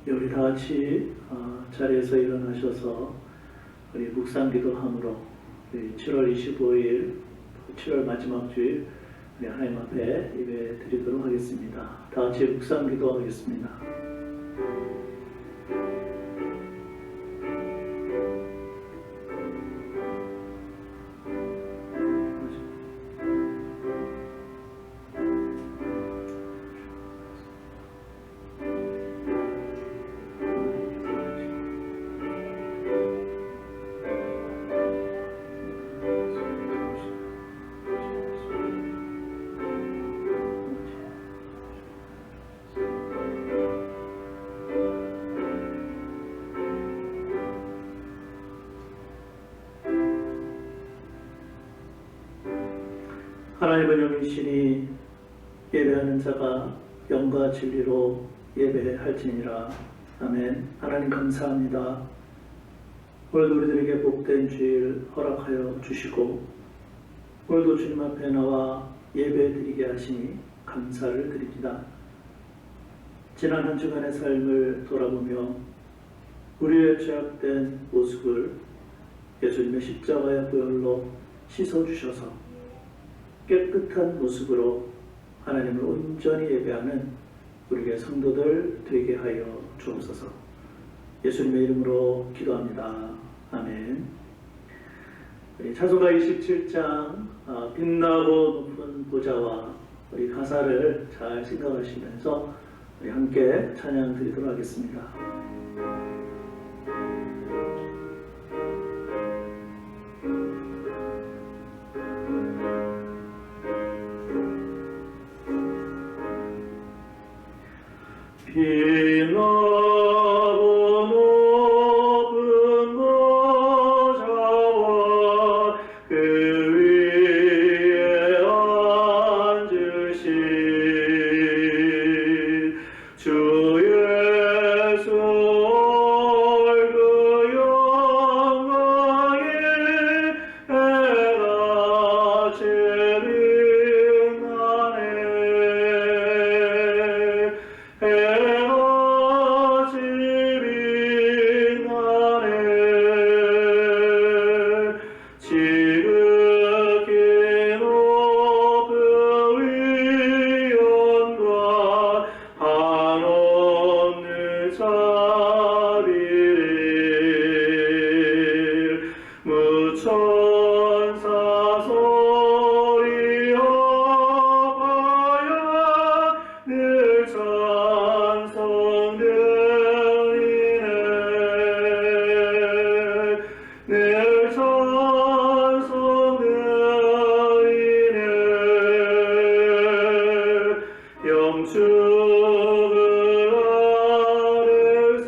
우리 다 같이 자리에서 일어나셔서 우리 묵상기도함으로 7월 25일, 7월 마지막 주일 우리 하나님 앞에 예배 드리도록 하겠습니다. 다 같이 묵상기도하겠습니다. 하나님은 영이시니 예배하는 자가 영과 진리로 예배할지니라. 아멘. 하나님 감사합니다. 오늘도 우리들에게 복된 주일 허락하여 주시고 오늘도 주님 앞에 나와 예배드리게 하시니 감사를 드립니다. 지난 한 주간의 삶을 돌아보며 우리의 죄악된 모습을 예수님의 십자가의 보혈로 씻어주셔서 깨끗한 모습으로 하나님을 온전히 예배하는 우리의 성도들 되게 하여 주옵소서. 예수님의 이름으로 기도합니다. 아멘. 우리 찬송가 27장 빛나고 높은 보좌와 우리 가사를 잘 생각하시면서 우리 함께 찬양 드리도록 하겠습니다. 빛나고 높은 보좌와 그 위에 앉으신 주 예수 그 영광에 해같이 빛나네. 영축을 아래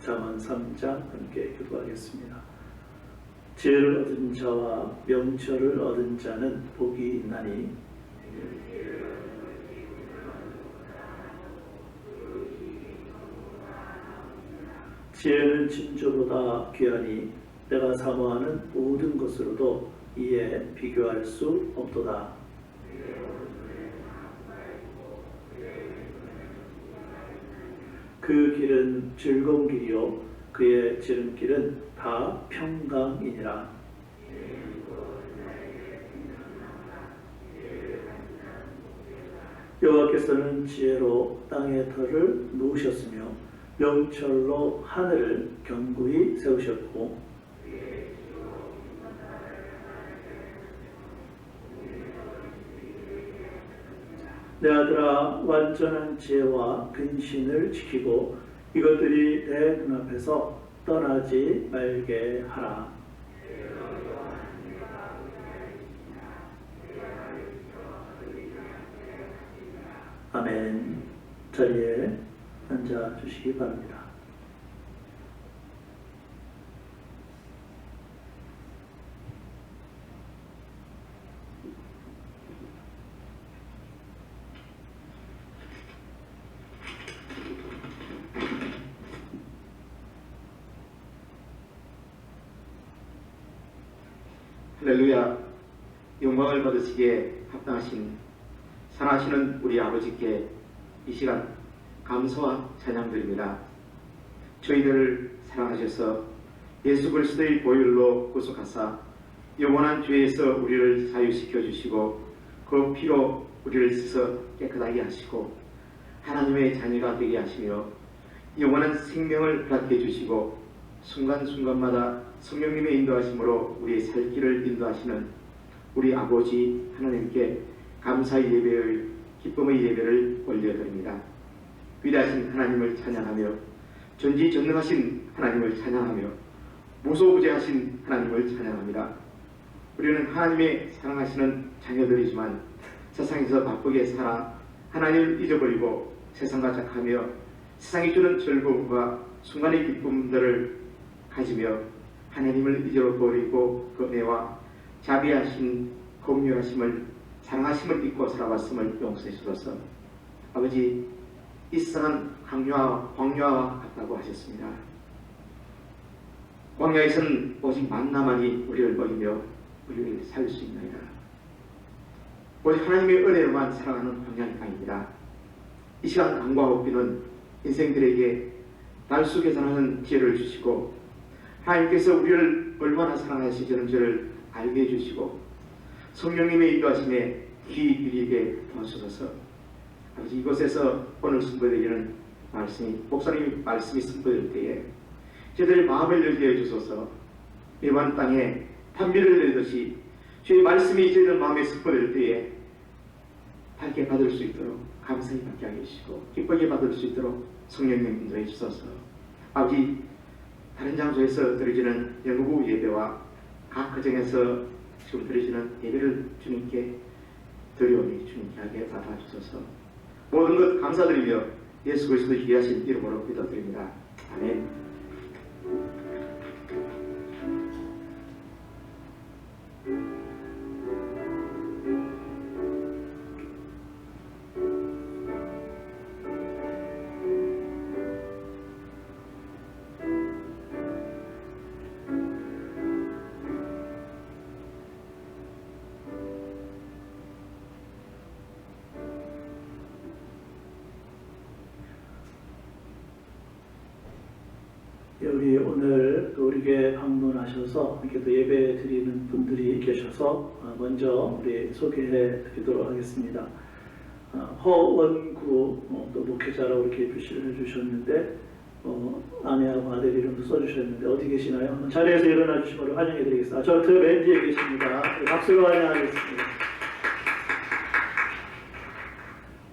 잠언 3장 함께 기도하겠습니다. 지혜를 얻은 자와 명철을 얻은 자는 복이 있나니 지혜는 진주보다 귀하니 내가 사모하는 모든 것으로도 이에 비교할 수 없도다. 그 길은 즐거운 길이요 그의 지름길은 다 평강이니라. 여호와께서는 지혜로 땅의 터를 놓으셨으며 명철로 하늘을 견고히 세우셨고 내 아들아 완전한 지혜와 근신을 지키고 이것들이 내 눈앞에서 떠나지 말게 하라. 아멘. 자리에 앉아 주시기 바랍니다. 할렐루야. 영광을 받으시기에 합당하신 사랑하시는 우리 아버지께 이 시간 감사와 찬양드립니다. 저희들을 사랑하셔서 예수 그리스도의 보혈로 구속하사 영원한 죄에서 우리를 자유시켜 주시고 그 피로 우리를 씻어 깨끗하게 하시고 하나님의 자녀가 되게 하시며 영원한 생명을 갖게 해주시고 순간순간마다 성령님의 인도하심으로 우리의 살 길을 인도하시는 우리 아버지 하나님께 감사의 예배의 기쁨의 예배를 올려드립니다. 위대하신 하나님을 찬양하며 전지전능하신 하나님을 찬양하며 무소부재하신 하나님을 찬양합니다. 우리는 하나님의 사랑하시는 자녀들이지만 세상에서 바쁘게 살아 하나님을 잊어버리고 세상과 작하며 세상이 주는 즐거움과 순간의 기쁨들을 가지며 하나님을 잊어버리고 그 은혜와 자비하신 공유하심을 사랑하심을 잊고 살아왔음을 용서해 주셔서 아버지 이 세상은 광야와 같다고 하셨습니다. 광야에서는 오직 만나만이 우리를 먹이며 우리를 살릴 수 있나이다. 오직 하나님의 은혜로만 살아가는 광야의 땅입니다. 이 시간 강과 옥비는 인생들에게 날수 계산하는 지혜를 주시고 하나님께서 우리를 얼마나 사랑하시는지를 알게 해주시고 성령님의 인도하심에 귀 기울이게 도와주셔서 아버지 이곳에서 오늘 선포되기는 말씀이 목사님의 말씀이 선포될 때에 저희들 마음을 열게 해주소서 이번 땅에 탄비를 내듯이 주의 말씀이 저희들 마음에 선포될 때에 밝게 받을 수 있도록 감사히 받게 하게 해주시고 기쁘게 받을 수 있도록 성령님 인도해 주소서. 아버지 다른 장소에서 드려지는 영구 예배와 각 가정에서 지금 드려지는 예배를 주님께 드려오니 주님께 하게 받아주소서. 모든 것 감사드리며 예수 그리스도 귀하신 이름으로 기도드립니다. 아멘. 여기 오늘 우리에게 방문하셔서 이렇게 또 예배 드리는 분들이 계셔서 먼저 우리 소개해 드리도록 하겠습니다. 허원구 또 목회자라고 이렇게 표시를 해주셨는데 아내하고 아들 이름도 써주셨는데 어디 계시나요? 자리에서 일어나 주시므로 환영해 드리겠습니다. 저 맨 뒤에 계십니다. 박수로 환영하겠습니다.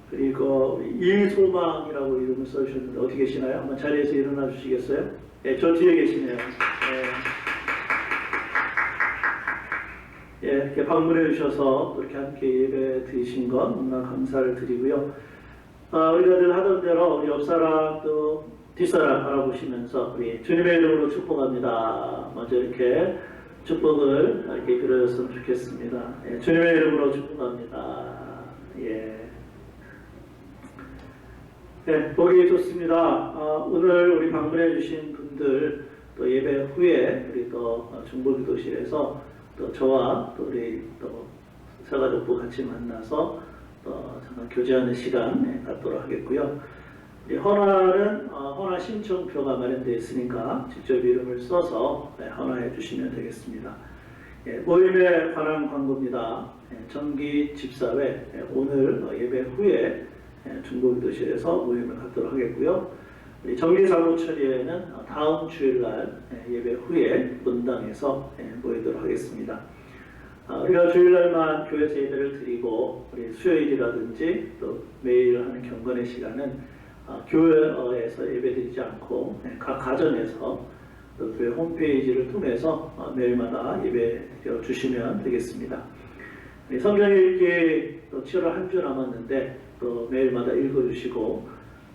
그리고 이소망이라고 이름을 써주셨는데 어디 계시나요? 한번 자리에서 일어나 주시겠어요? 예, 저 뒤에 계시네요. 예, 이렇게 방문해 주셔서 이렇게 함께 예배 드리신 것 너무나 감사를 드리고요. 우리가 늘 하던 대로 우리 옆사람도 뒷사람 바라보시면서 우리 주님의 이름으로 축복합니다. 먼저 이렇게 축복을 이렇게 빌어줬으면 좋겠습니다. 예, 주님의 이름으로 축복합니다. 예. 네, 보기 좋습니다. 오늘 우리 방문해 주신 분들 또 예배 후에 우리 또 중보기도실에서 또 저와 또 우리 또 사가족부 같이 만나서 또 잠깐 교제하는 시간 갖도록 하겠고요. 우리 헌화는 헌화 신청표가 마련되어 있으니까 직접 이름을 써서 헌화해 주시면 되겠습니다. 예, 모임에 관한 광고입니다. 정기 집사회 오늘 예배 후에 중보기도실에서 모임을 갖도록 하겠고요. 우리 정기 사무 처리에는 다음 주일날 예배 후에 본당에서 모이도록 하겠습니다. 우리가 주일날만 교회에서 예배를 드리고 우리 수요일이라든지 또 매일 하는 경건의 시간은 교회에서 예배드리지 않고 각 가정에서 또 교회 홈페이지를 통해서 매일마다 예배 주시면 되겠습니다. 성경 읽기 또 7월 한 주 남았는데 또 매일마다 읽어주시고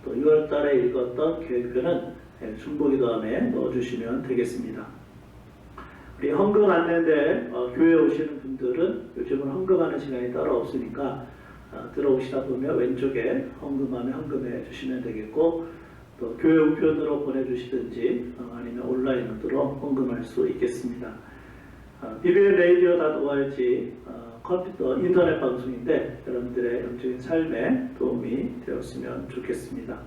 또 6월달에 읽었던 계획표는 중보기도함에 넣어주시면 되겠습니다. 우리 헌금 안내인데 교회에 오시는 분들은 요즘은 헌금하는 시간이 따로 없으니까 들어오시다 보면 왼쪽에 헌금함에 헌금해 주시면 되겠고 또 교회 우편으로 보내주시든지 아니면 온라인으로 헌금할 수 있겠습니다. bbnradio.org 컴퓨터 인터넷 방송인데 여러분들의 영적인 삶에 도움이 되었으면 좋겠습니다.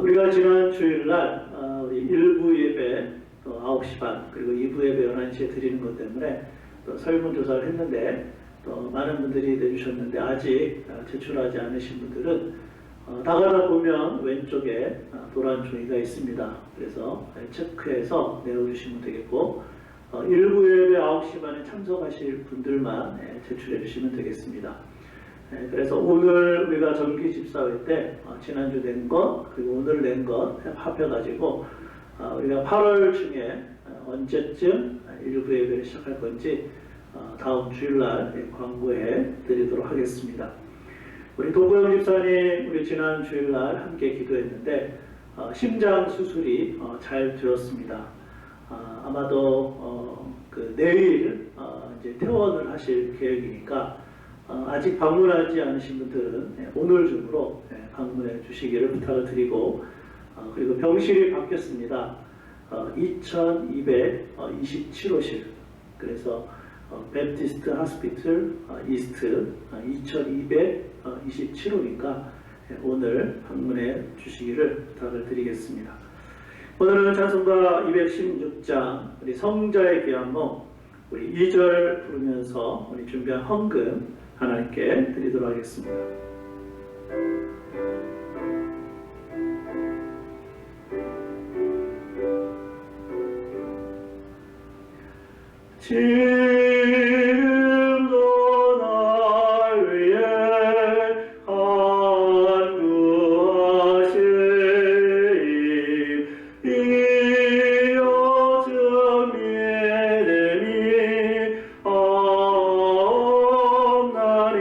우리가 지난 주일날 우리 1부 예배 9시 반 그리고 2부 예배 11시에 드리는 것 때문에 또 설문조사를 했는데 또 많은 분들이 내주셨는데 아직 제출하지 않으신 분들은 나가다 보면 왼쪽에 노란 종이가 있습니다. 그래서 체크해서 내어주시면 되겠고 1부 예배 9시 반에 참석하실 분들만 제출해 주시면 되겠습니다. 그래서 오늘 우리가 정기 집사회 때 지난주 낸 것 그리고 오늘 낸 것 합해가지고 우리가 8월 중에 언제쯤 1부 예배를 시작할 건지 다음 주일날 광고해 드리도록 하겠습니다. 우리 도구영 집사님 우리 지난 주일날 함께 기도했는데 심장 수술이 잘 되었습니다. 아마도 내일 이제 퇴원을 하실 계획이니까 아직 방문하지 않으신 분들은 오늘 중으로 방문해 주시기를 부탁을 드리고 그리고 병실이 바뀌었습니다. 2227호실 그래서 베프티스트 하스피틀 이스트 2227호니까 오늘 방문해 주시기를 부탁을 드리겠습니다. 오늘은 찬송가 216장 우리 성자의 귀한몸 우리 2절 부르면서 우리 준비한 헌금 하나님께 드리도록 하겠습니다. 지금도 날 위해 간구하시니 이어져 믿음이 없나니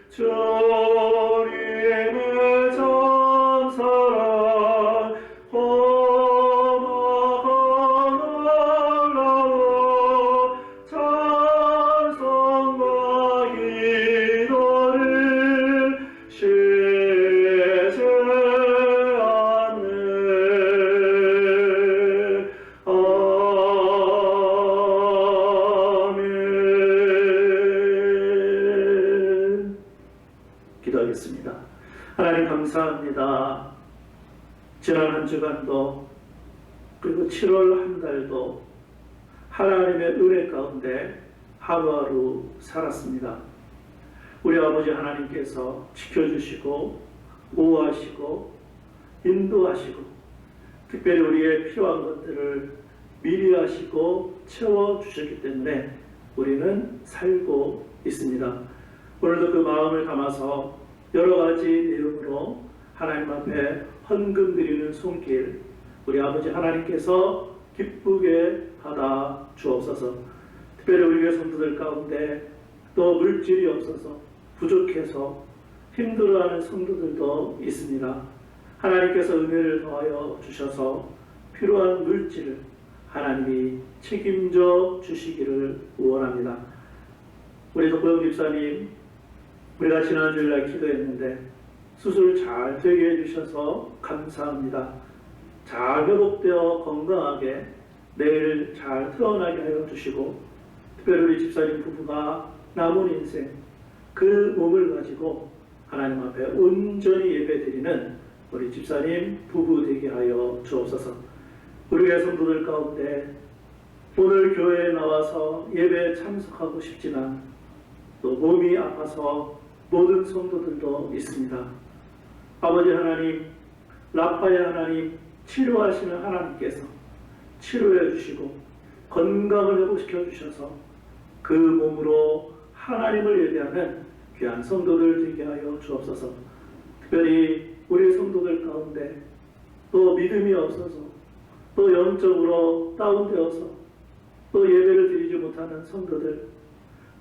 주님의 참사랑 기도하겠습니다. 하나님 감사합니다. 지난 한 주간도 그리고 7월 한 달도 하나님의 은혜 가운데 하루하루 살았습니다. 우리 아버지 하나님께서 지켜주시고 보호하시고 인도하시고 특별히 우리의 필요한 것들을 미리 하시고 채워주셨기 때문에 우리는 살고 있습니다. 오늘도 그 마음을 담아서 여러 가지 내용으로 하나님 앞에 헌금 드리는 손길 우리 아버지 하나님께서 기쁘게 받아 주옵소서. 특별히 우리의 성도들 가운데 또 물질이 없어서 부족해서 힘들어하는 성도들도 있습니다. 하나님께서 은혜를 더하여 주셔서 필요한 물질을 하나님이 책임져 주시기를 원합니다. 우리 덕보영 집사님, 우리가 지난 주일날 기도했는데 수술 잘 되게 해주셔서 감사합니다. 잘 회복되어 건강하게 내일 잘 태어나게 하여 주시고, 특별히 우리 집사님 부부가 남은 인생 그 몸을 가지고 하나님 앞에 온전히 예배드리는 우리 집사님 부부 되게 하여 주옵소서. 우리의 성도들 가운데 오늘 교회에 나와서 예배에 참석하고 싶지만 또 몸이 아파서 모든 성도들도 있습니다. 아버지 하나님, 라파의 하나님, 치료하시는 하나님께서 치료해 주시고 건강을 회복시켜 주셔서 그 몸으로 하나님을 예배하는 귀한 성도들 되게 하여 주옵소서. 특별히 우리 성도들 가운데 또 믿음이 없어서 또 영적으로 다운되어서 또 예배를 드리지 못하는 성도들,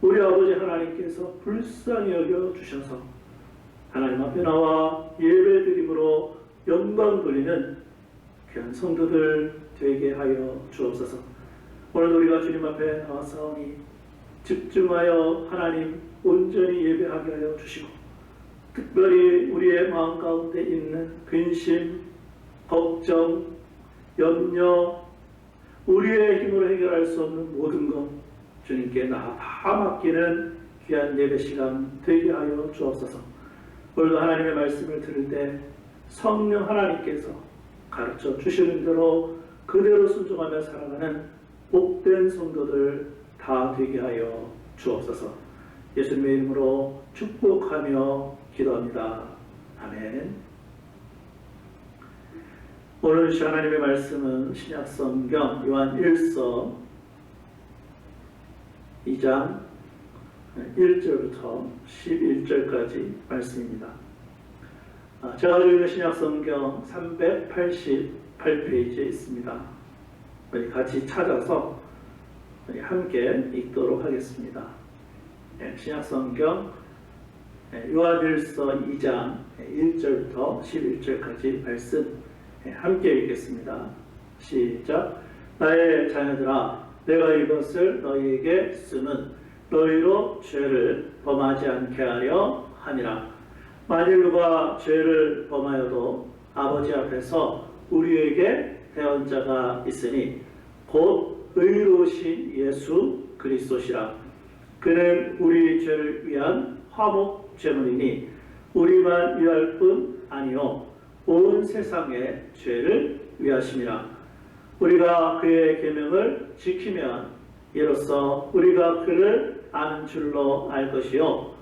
우리 아버지 하나님께서 불쌍히 여겨 주셔서 하나님 앞에 나와 예배 드림으로 영광 돌리는 귀한 성도들 되게 하여 주옵소서. 오늘 우리가 주님 앞에 나와사오니 집중하여 하나님 온전히 예배하게 하여 주시고, 특별히 우리의 마음 가운데 있는 근심, 걱정, 염려, 우리의 힘으로 해결할 수 없는 모든 것 주님께 다 맡기는 귀한 예배 시간 되게 하여 주옵소서. 오늘도 하나님의 말씀을 들을 때 성령 하나님께서 가르쳐 주시는 대로 그대로 순종하며 살아가는 복된 성도들 다 되게 하여 주옵소서. 예수님의 이름으로 축복하며 기도합니다. 아멘. 오늘 주신 하나님의 말씀은 신약성경 요한 1서 2장 1절부터 11절까지 말씀입니다. 제가 가지고 있는 신약성경 388페이지에 있습니다. 우리 같이 찾아서 우리 함께 읽도록 하겠습니다. 신약성경 요한일서 2장 1절부터 11절까지 말씀 함께 읽겠습니다. 시작. 나의 자녀들아, 내가 이것을 너희에게 쓰면 너희로 죄를 범하지 않게 하려 함이라. 만일 누가 죄를 범하여도 아버지 앞에서 우리에게 대언자가 있으니 곧 의로우신 예수 그리스도시라. 그는 우리 죄를 위한 화목 제물이니 우리만 위할 뿐 아니요 온 세상의 죄를 위하심이라. 우리가 그의 계명을 지키면 이로써 우리가 그를 아는 줄로 알 것이요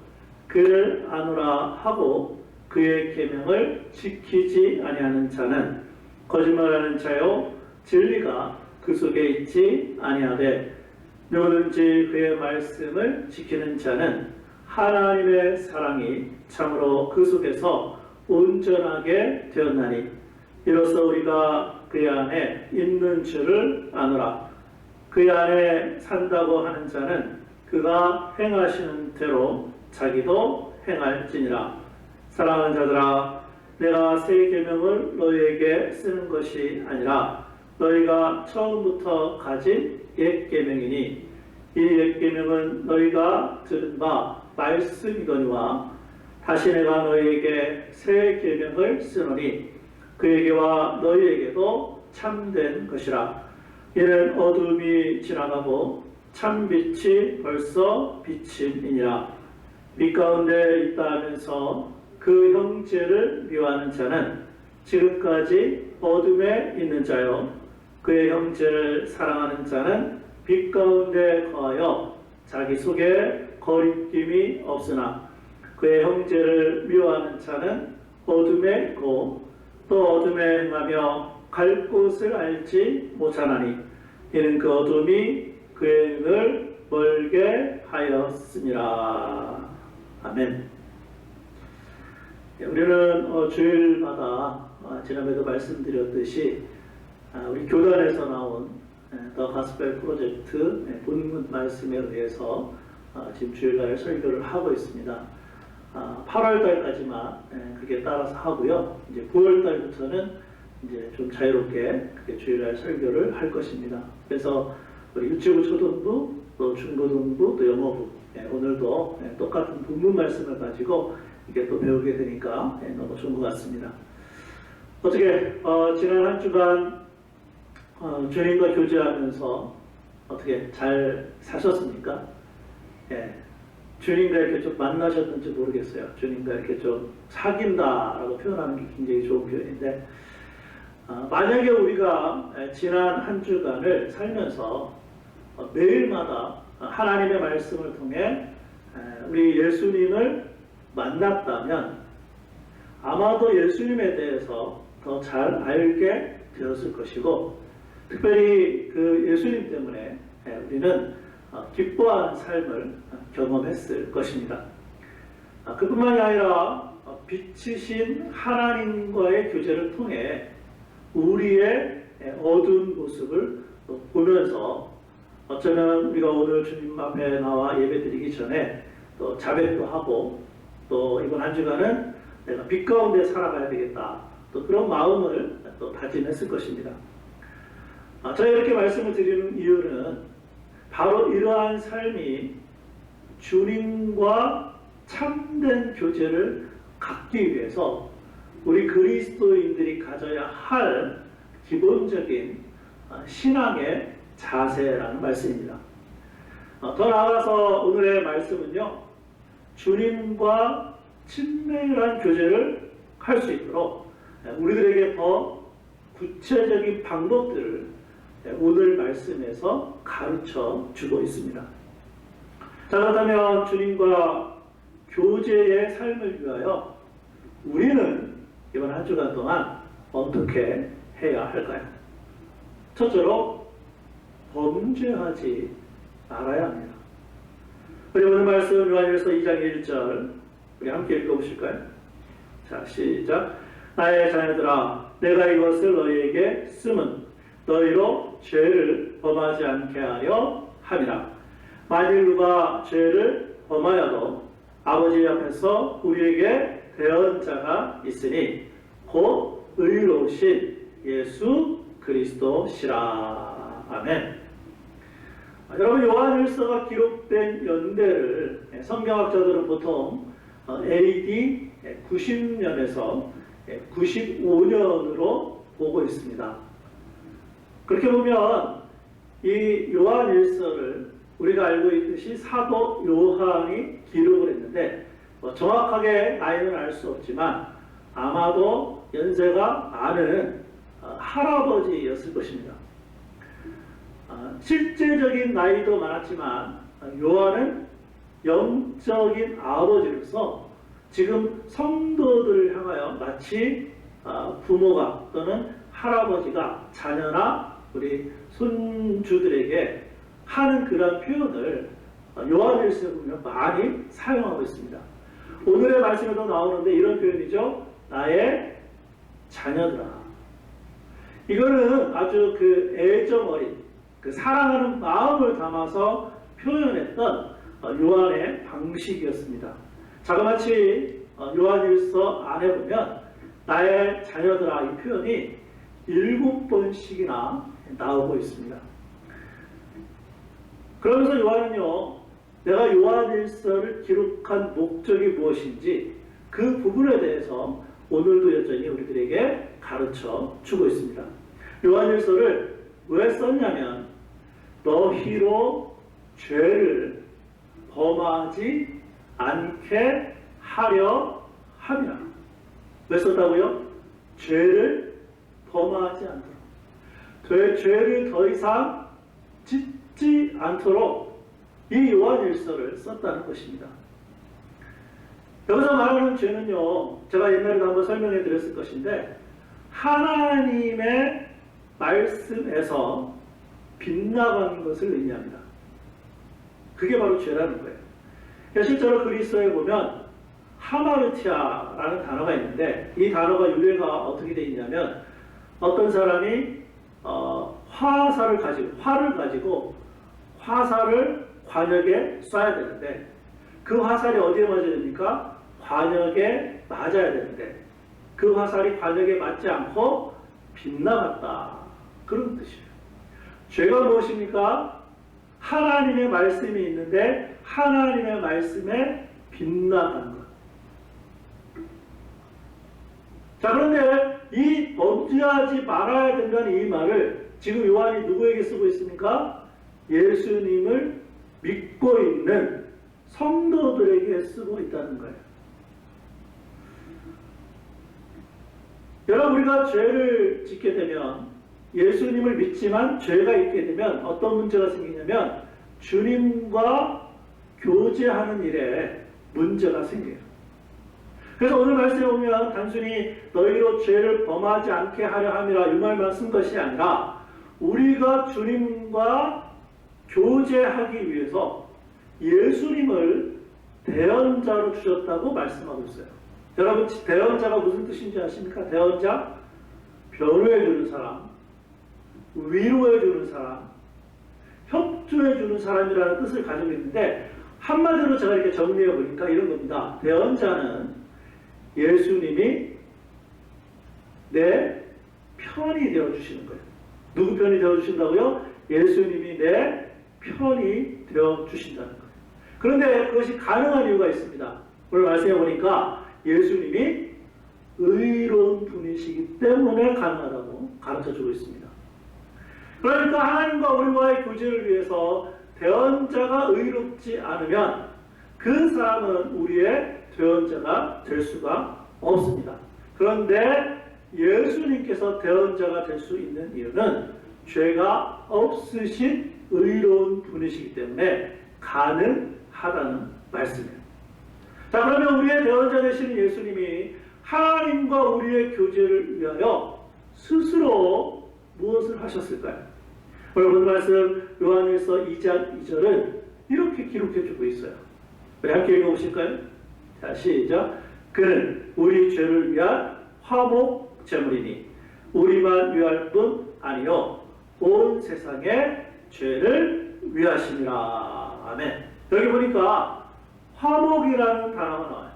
그를 아노라 하고 그의 계명을 지키지 아니하는 자는 거짓말하는 자요 진리가 그 속에 있지 아니하되 누구든지 그의 말씀을 지키는 자는 하나님의 사랑이 참으로 그 속에서 온전하게 되었나니 이로써 우리가 그의 안에 있는 줄을 아노라. 그의 안에 산다고 하는 자는 그가 행하시는 대로 자기도 행할지니라. 사랑하는 자들아, 내가 새 계명을 너희에게 쓰는 것이 아니라 너희가 처음부터 가진 옛 계명이니 이 옛 계명은 너희가 들은 바 말씀이거니와 다시 내가 너희에게 새 계명을 쓰노니 그에게와 너희에게도 참된 것이라. 이는 어둠이 지나가고 참빛이 벌써 비침이니라. 빛 가운데 있다 하면서 그 형제를 미워하는 자는 지금까지 어둠에 있는 자요 그의 형제를 사랑하는 자는 빛 가운데 거하여 자기 속에 거리낌이 없으나 그의 형제를 미워하는 자는 어둠에 있고 또 어둠에 행하며 갈 곳을 알지 못하나니 이는 그 어둠이 그의 눈을 멀게 하였습니다. 아멘. 우리는 주일마다 지난번에도 말씀드렸듯이 우리 교단에서 나온 더 가스펠 프로젝트 본문 말씀에 의해서 지금 주일날 설교를 하고 있습니다. 8월 달까지만 그게 따라서 하고요. 이제 9월 달부터는 이제 좀 자유롭게 그게 주일날 설교를 할 것입니다. 그래서 우리 유치부, 초등부, 또 중고등부, 또 영어부 오늘도 똑같은 본문 말씀을 가지고 이게 또 배우게 되니까 너무 좋은 것 같습니다. 어떻게 지난 한 주간 주님과 교제하면서 어떻게 잘 사셨습니까? 주님과 이렇게 좀 만나셨는지 모르겠어요. 주님과 이렇게 좀 사귄다라고 표현하는 게 굉장히 좋은 표현인데, 만약에 우리가 지난 한 주간을 살면서 매일마다 하나님의 말씀을 통해 우리 예수님을 만났다면 아마도 예수님에 대해서 더 잘 알게 되었을 것이고, 특별히 그 예수님 때문에 우리는 기뻐하는 삶을 경험했을 것입니다. 그뿐만이 아니라 빛이신 하나님과의 교제를 통해 우리의 어두운 모습을 보면서 어쩌면 우리가 오늘 주님 앞에 나와 예배드리기 전에 또 자백도 하고 또 이번 한 주간은 내가 빛 가운데 살아가야 되겠다, 또 그런 마음을 또 다짐했을 것입니다. 제가 이렇게 말씀을 드리는 이유는 바로 이러한 삶이 주님과 참된 교제를 갖기 위해서 우리 그리스도인들이 가져야 할 기본적인 신앙의 자세라는 말씀입니다. 더 나아가서 오늘의 말씀은요, 주님과 친밀한 교제를 할 수 있도록 우리들에게 더 구체적인 방법들을 오늘 말씀에서 가르쳐 주고 있습니다. 자, 그렇다면 주님과 교제의 삶을 위하여 우리는 이번 한 주간 동안 어떻게 해야 할까요? 첫째로 범죄하지 말아야 합니다. 우리 오늘 말씀 요한일서 2장 1절 우리 함께 읽어보실까요? 자, 시작. 나의 자녀들아, 내가 이것을 너희에게 쓰면 너희로 죄를 범하지 않게 하려 함이라. 만일 누가 죄를 범하여도 아버지 앞에서 우리에게 대언자가 있으니 곧 의로우신 예수 그리스도시라. 아멘. 여러분, 요한일서가 기록된 연대를 성경학자들은 보통 AD 90년에서 95년으로 보고 있습니다. 그렇게 보면 이 요한일서를 우리가 알고 있듯이 사도 요한이 기록을 했는데 정확하게 나이는 알 수 없지만 아마도 연세가 많은 할아버지였을 것입니다. 실제적인 나이도 많았지만 요한은 영적인 아버지로서 지금 성도들을 향하여 마치 부모가 또는 할아버지가 자녀나 우리 손주들에게 하는 그런 표현을 요한일서에 보면 많이 사용하고 있습니다. 오늘의 말씀에도 나오는데 이런 표현이죠. 나의 자녀들아. 이거는 아주 그 애정 어린, 그 사랑하는 마음을 담아서 표현했던 요한의 방식이었습니다. 자그마치 요한일서 안에 보면 나의 자녀들아 이 표현이 7번씩이나 나오고 있습니다. 그러면서 요한은요, 내가 요한일서를 기록한 목적이 무엇인지 그 부분에 대해서 오늘도 여전히 우리들에게 가르쳐 주고 있습니다. 요한일서를 왜 썼냐면 너희로 죄를 범하지 않게 하려 함이라. 왜 썼다고요? 죄를 범하지 않도록, 죄를 더 이상 짓지 않도록 이 요한일서를 썼다는 것입니다. 여기서 말하는 죄는요, 제가 옛날에도 한번 설명해 드렸을 것인데 하나님의 말씀에서 빗나간 것을 의미합니다. 그게 바로 죄라는 거예요. 실제로 그리스어에 보면 하마르티아라는 단어가 있는데 이 단어가 유래가 어떻게 되어 있냐면 어떤 사람이 화살을 가지고 화살을 관역에 쏴야 되는데 그 화살이 어디에 맞아야 됩니까? 관역에 맞아야 되는데 그 화살이 관역에 맞지 않고 빗나갔다. 그런 뜻이에요. 죄가 무엇입니까? 하나님의 말씀이 있는데 하나님의 말씀에 빗나간 것. 자, 그런데 이 범죄하지 말아야 된다는 이 말을 지금 요한이 누구에게 쓰고 있습니까? 예수님을 믿고 있는 성도들에게 쓰고 있다는 거예요. 여러분, 우리가 죄를 짓게 되면 예수님을 믿지만 죄가 있게 되면 어떤 문제가 생기냐면 주님과 교제하는 일에 문제가 생겨요. 그래서 오늘 말씀에 보면 단순히 너희로 죄를 범하지 않게 하려 함이라 이 말만 쓴 것이 아니라 우리가 주님과 교제하기 위해서 예수님을 대언자로 주셨다고 말씀하고 있어요. 여러분, 대언자가 무슨 뜻인지 아십니까? 대언자? 변호해주는 사람, 위로해주는 사람, 협조해주는 사람이라는 뜻을 가지고 있는데 한마디로 제가 이렇게 정리해 보니까 이런 겁니다. 대언자는 예수님이 내 편이 되어주시는 거예요. 누구 편이 되어주신다고요? 예수님이 내 편이 되어주신다는 거예요. 그런데 그것이 가능한 이유가 있습니다. 오늘 말씀해 보니까 예수님이 의로운 분이시기 때문에 가능하다고 가르쳐주고 있습니다. 그러니까 하나님과 우리와의 교제를 위해서 대언자가 의롭지 않으면 그 사람은 우리의 대언자가 될 수가 없습니다. 그런데 예수님께서 대언자가 될 수 있는 이유는 죄가 없으신 의로운 분이시기 때문에 가능하다는 말씀이에요. 자, 그러면 우리의 대언자 되시는 예수님이 하나님과 우리의 교제를 위하여 스스로 무엇을 하셨을까요? 오늘 말씀 요한일서 2장 2절은 이렇게 기록해주고 있어요. 우리 함께 읽어보실까요? 자, 시작. 그는 우리 죄를 위한 화목 제물이니 우리만 위할 뿐 아니요 온 세상의 죄를 위하심이라. 아멘. 여기 보니까 화목이라는 단어가 나와요.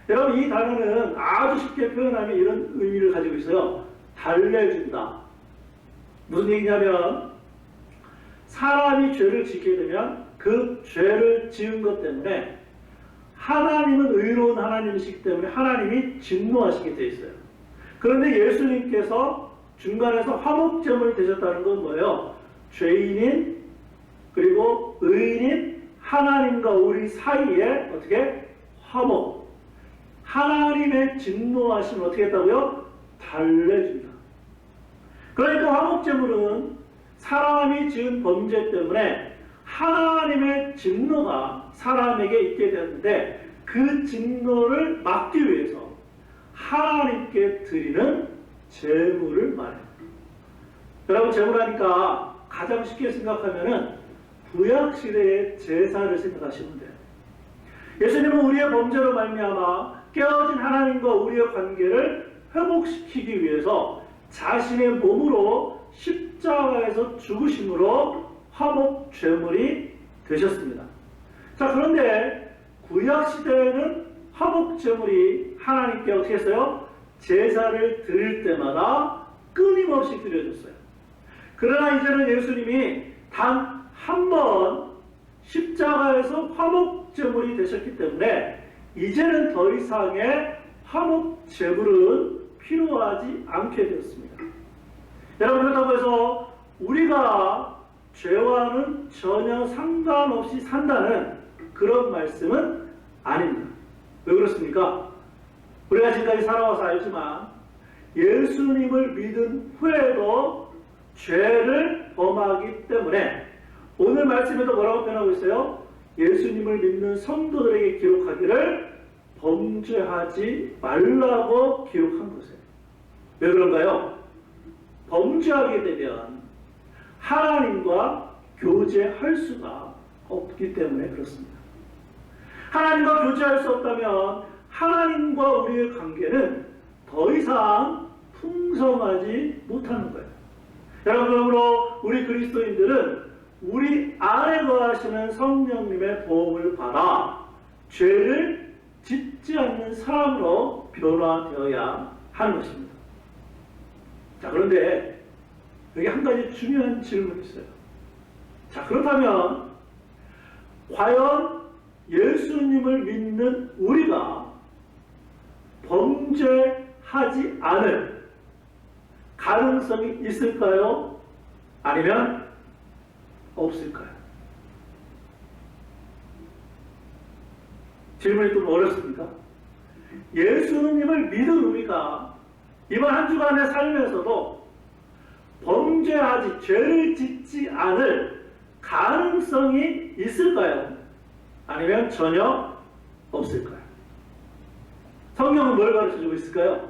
여러분, 이 단어는 아주 쉽게 표현하면 이런 의미를 가지고 있어요. 달래준다. 무슨 얘기냐면 사람이 죄를 짓게 되면 그 죄를 지은 것 때문에 하나님은 의로운 하나님이시기 때문에 하나님이 진노하시게 되어 있어요. 그런데 예수님께서 중간에서 화목제물이 되셨다는 건 뭐예요? 죄인인 그리고 의인인 하나님과 우리 사이에 어떻게? 화목. 하나님의 진노하심을 어떻게 했다고요? 달래준다. 그러니까 화목제물은 사람이 지은 범죄 때문에 하나님의 진노가 사람에게 있게 되었는데 그 진노를 막기 위해서 하나님께 드리는 제물을 말해요. 여러분, 제물하니까 가장 쉽게 생각하면은 구약시대의 제사를 생각하시면 돼요. 예수님은 우리의 범죄로 말미암아 깨어진 하나님과 우리의 관계를 회복시키기 위해서 자신의 몸으로 십자가에서 죽으심으로 화목 제물이 되셨습니다. 자, 그런데 구약시대에는 화목 제물이 하나님께 어떻게 했어요? 제사를 드릴 때마다 끊임없이 드려졌어요. 그러나 이제는 예수님이 단 한 번 십자가에서 화목 제물이 되셨기 때문에 이제는 더 이상의 화목 제물은 필요하지 않게 되었습니다. 여러분, 그렇다고 해서 우리가 죄와는 전혀 상관없이 산다는 그런 말씀은 아닙니다. 왜 그렇습니까? 우리가 지금까지 살아와서 알지만 예수님을 믿은 후에도 죄를 범하기 때문에 오늘 말씀에도 뭐라고 표현하고 있어요? 예수님을 믿는 성도들에게 기록하기를 범죄하지 말라고 기록한 것이에요. 왜 그런가요? 범죄하게 되면 하나님과 교제할 수가 없기 때문에 그렇습니다. 하나님과 교제할 수 없다면 하나님과 우리의 관계는 더 이상 풍성하지 못하는 거예요. 여러분, 그러므로 우리 그리스도인들은 우리 안에 거하시는 성령님의 도움을 받아 죄를 짓지 않는 사람으로 변화되어야 하는 것입니다. 자, 그런데 여기 한 가지 중요한 질문이 있어요. 자, 그렇다면 과연 예수님을 믿는 우리가 범죄하지 않을 가능성이 있을까요? 아니면 없을까요? 질문이 좀 어렵습니까? 예수님을 믿은 우리가 이번 한 주간의 삶에서도 범죄하지, 죄를 짓지 않을 가능성이 있을까요? 아니면 전혀 없을까요? 성경은 뭘 가르쳐주고 있을까요?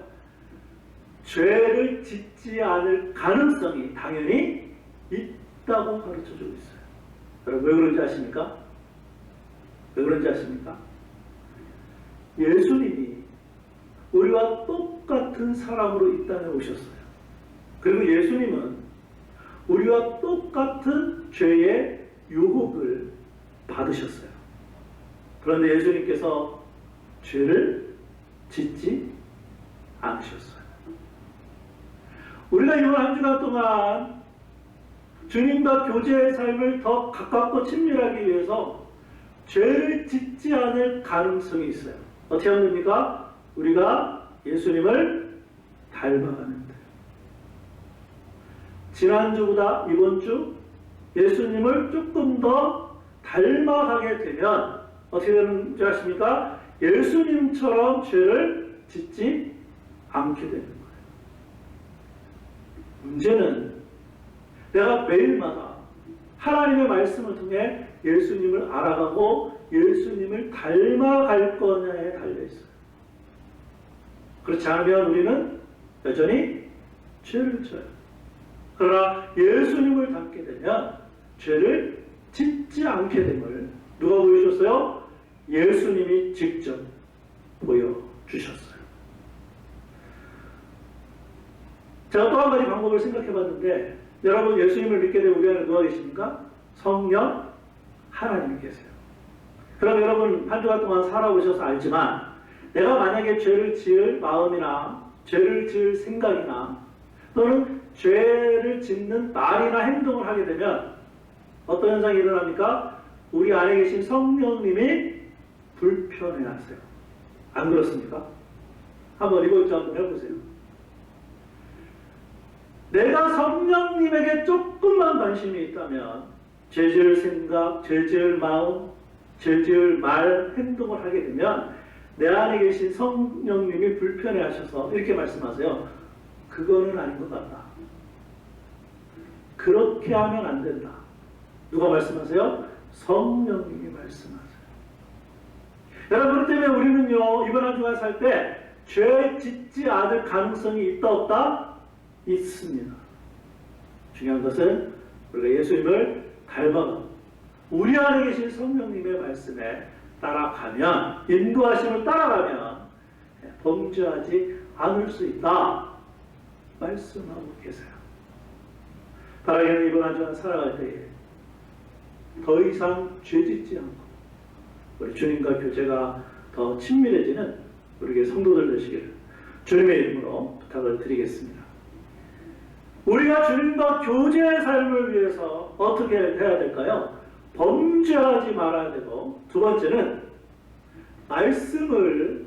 죄를 짓지 않을 가능성이 당연히 있다고 가르쳐주고 있어요. 여러분, 왜 그런지 아십니까? 왜 그런지 아십니까? 예수님이 우리와 똑같은 사람으로 이 땅에 오셨어요. 그리고 예수님은 우리와 똑같은 죄의 유혹을 받으셨어요. 그런데 예수님께서 죄를 짓지 않으셨어요. 우리가 이번 한 주간 동안 주님과 교제의 삶을 더 가깝고 친밀하기 위해서 죄를 짓지 않을 가능성이 있어요. 어떻게 하면 됩니까? 우리가 예수님을 닮아가는 데. 지난주보다 이번 주 예수님을 조금 더 닮아가게 되면 어떻게 되는지 아십니까? 예수님처럼 죄를 짓지 않게 되는 거예요. 문제는 내가 매일마다 하나님의 말씀을 통해 예수님을 알아가고 예수님을 닮아갈 거냐에 달려있어요. 그렇지 않으면 우리는 여전히 죄를 져요. 그러나 예수님을 닮게 되면 죄를 짓지 않게 됨을 누가 보여주셨어요? 예수님이 직접 보여주셨어요. 제가 또 한 가지 방법을 생각해 봤는데, 여러분 예수님을 믿게 되면 우리 안에 누가 계십니까? 성령 하나님이 계세요. 그럼 여러분 한 주간 동안 살아오셔서 알지만, 내가 만약에 죄를 지을 마음이나 죄를 지을 생각이나 또는 죄를 짓는 말이나 행동을 하게 되면 어떤 현상이 일어납니까? 우리 안에 계신 성령님이 불편해하세요. 안 그렇습니까? 한번 리볼트 한번 해보세요. 내가 성령님에게 조금만 관심이 있다면 죄 지을 생각, 죄 지을 마음, 죄 지을 말, 행동을 하게 되면 내 안에 계신 성령님이 불편해하셔서 이렇게 말씀하세요. 그거는 아닌 것 같다. 그렇게 하면 안 된다. 누가 말씀하세요? 성령님이 말씀하세요. 여러분, 그렇기 때문에 우리는요, 이번 한 주간 살 때 죄 짓지 않을 가능성이 있다 없다? 있습니다. 중요한 것은 우리가 예수님을 닮아가고 우리 안에 계신 성령님의 말씀에 따라가면, 인도하심을 따라가면 범죄하지 않을 수 있다 말씀하고 계세요. 바라기는 이번 한 주간 살아갈 때에 더 이상 죄 짓지 않고 우리 주님과 교제가 더 친밀해지는 우리에게 성도들 되시기를 주님의 이름으로 부탁을 드리겠습니다. 우리가 주님과 교제의 삶을 위해서 어떻게 해야 될까요? 범죄하지 말아야 되고, 두 번째는 말씀을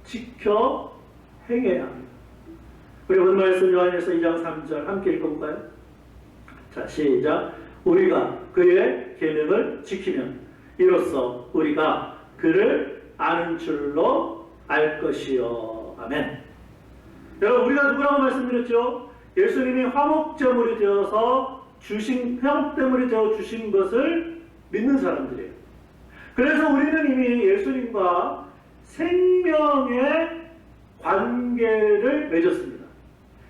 지켜 행해야 합니다. 우리 오늘 말씀 요한일서 2장 3절 함께 읽어볼까요? 자, 시작. 우리가 그의 계명을 지키면 이로써 우리가 그를 아는 줄로 알 것이요. 아멘. 여러분, 우리가 누구라고 말씀드렸죠? 예수님이 화목제물이 되어서 주신, 회복제물이 되어 주신 것을 믿는 사람들이에요. 그래서 우리는 이미 예수님과 생명의 관계를 맺었습니다.